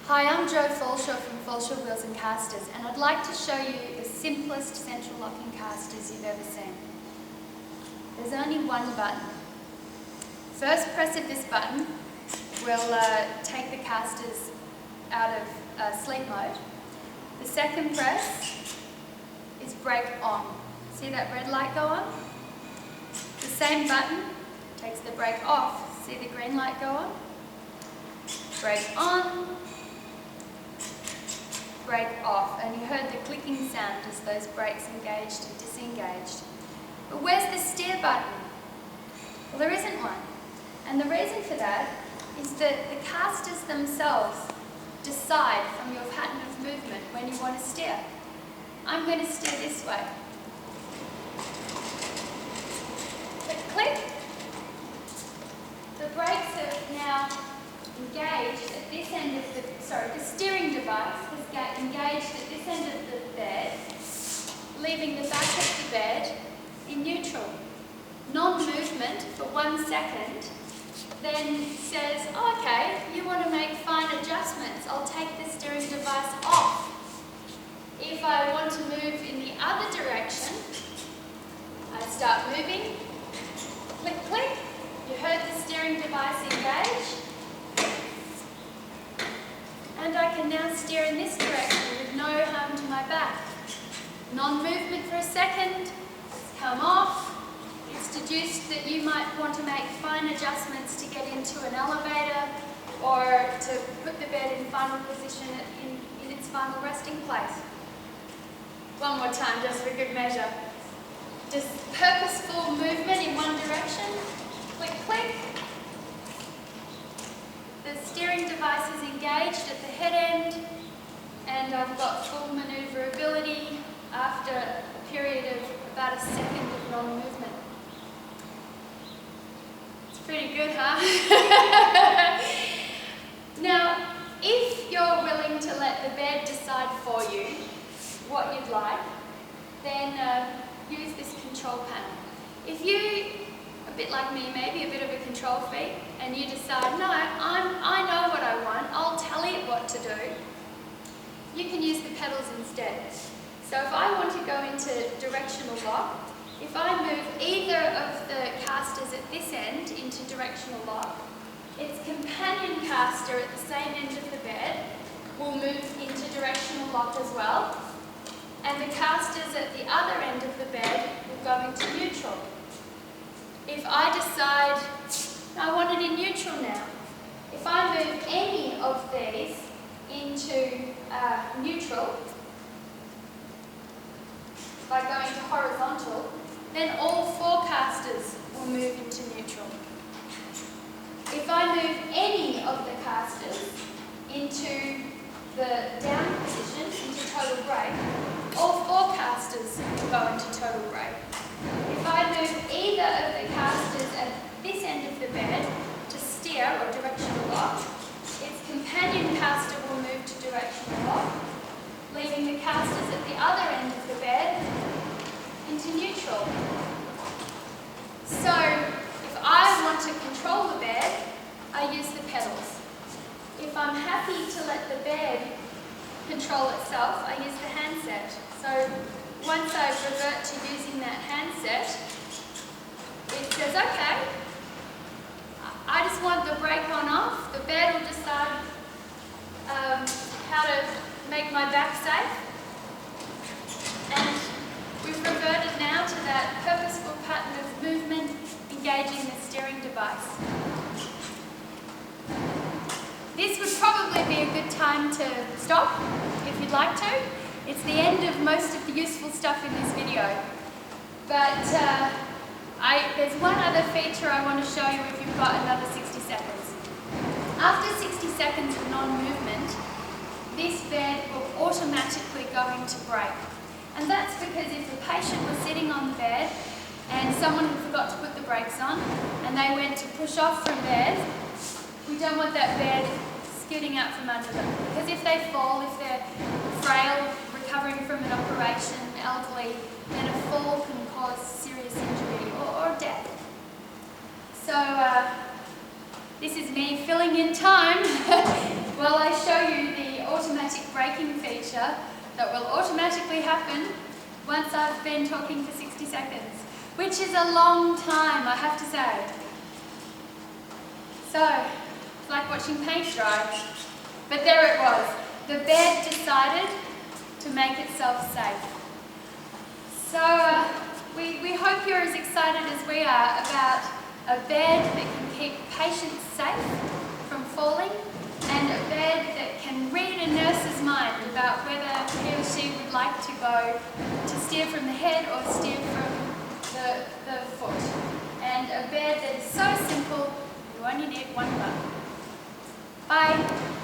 Hi, I'm Jo Fallshaw from Fallshaw Wheels Castors, and I'd like to show you the simplest central locking casters you've ever seen. There's only one button. First press of this button will take the casters out of sleep mode. The second press is brake on. See that red light go on? The same button takes the brake off. See the green light go on? Brake on, brake off, and you heard the clicking sound as those brakes engaged and disengaged. But where's the steer button? Well, there isn't one. And the reason for that is that the casters themselves decide from your pattern of movement when you want to steer. I'm going to steer this way. Click, click. The brakes are now engaged at this end of the steering device has engaged at this end of the bed, leaving the back of the bed in neutral. Non-movement for 1 second then says, oh, okay, you want to make fine adjustments, I'll take the steering device off. If I want to move in the other direction, I start moving, click, click, you heard the steering device engage, and I can now steer in this direction with no harm to my back. Non-movement for a second, it's come off. It's deduced that you might want to make fine adjustments to get into an elevator or to put the bed in final position in its final resting place. One more time, just for good measure. Just purposeful movement in one direction. Click, click. The steering device is engaged at the head end, and I've got full manoeuvrability after a period of about a second of non-movement. It's pretty good, huh? Now, if you're willing to let the bed decide for you what you'd like, then use this control panel. If you, a bit like me, maybe a bit of a control freak, and you decide, no, I know what I want, I'll tell it what to do, you can use the pedals instead. So if I want to go into directional lock, if I move either of the casters at this end into directional lock, its companion caster at the same end of the bed will move into directional lock as well, and the casters at the other end of the bed will go into neutral. If I decide I want it in neutral now, if I move any of these into neutral by going to horizontal, then all 4 casters will move into neutral. If I move any of the casters into the down position, into total brake, all 4 casters will go into total brake. If I move either of the casters at this end of the bed to steer or directional lock, its companion caster will move to directional lock, leaving the casters at the other end of the bed into neutral. So, if I want to control the bed, I use the pedals. If I'm happy to let the bed control itself, I use the handset. So, once I revert to using that handset, it says, okay, I just want the brake on off, the bed will decide how to make my back safe, and we've reverted now to that purposeful pattern of movement engaging the steering device. This would probably be a good time to stop if you'd like to. It's the end of most of the useful stuff in this video. But there's one other feature I want to show you if you've got another 60 seconds. After 60 seconds of non-movement, this bed will automatically go into brake. And that's because if the patient was sitting on the bed and someone had forgot to put the brakes on and they went to push off from bed, we don't want that bed skidding out from under them. Because if they fall, if they're frail, recovering from an operation, elderly, then a fall can cause serious injury or death. So this is me filling in time while I show you the automatic braking feature that will automatically happen once I've been talking for 60 seconds, which is a long time, I have to say. So, it's like watching paint dry. But there it was. The bed decided to make itself safe. So, we hope you're as excited as we are about a bed that can keep patients safe from falling, and a bed that can read a nurse's mind about whether he or she would like to go to steer from the head or steer from the foot. And a bed that is so simple, you only need one button. Bye.